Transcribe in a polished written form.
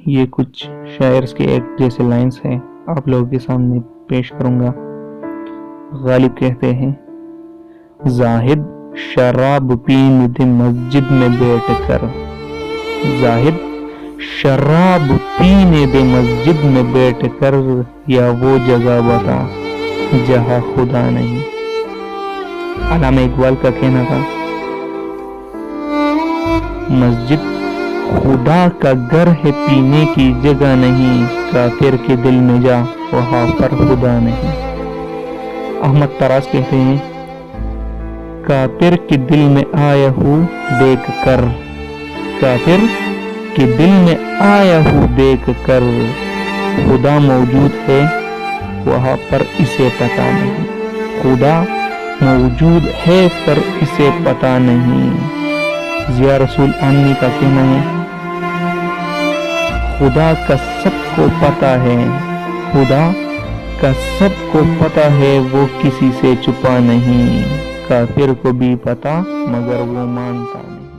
یہ کچھ شاعرز کے ایک جیسے لائنز ہیں، آپ لوگوں کے سامنے پیش کروں گا۔ غالب کہتے ہیں، زاہد شراب پینے دے مسجد میں بیٹھ کر، زاہد شراب پینے دے مسجد میں بیٹھ کر، یا وہ جگہ بتا جہاں خدا نہیں۔ علامہ اقبال کا کہنا تھا، مسجد خدا کا گھر ہے، پینے کی جگہ نہیں، کافر کے دل میں جا وہاں پر خدا نہیں۔ احمد طراز کہتے ہیں، کافر کے دل میں آیا ہوں دیکھ کر، کافر کے دل میں آیا ہوں دیکھ کر، خدا موجود ہے وہاں پر اسے پتہ نہیں، خدا موجود ہے پر اسے پتہ نہیں۔ ضیاء رسول آمنی کا کہنا ہے، خدا کا سب کو پتہ ہے، خدا کا سب کو پتہ ہے، وہ کسی سے چھپا نہیں، کافر کو بھی پتہ مگر وہ مانتا نہیں۔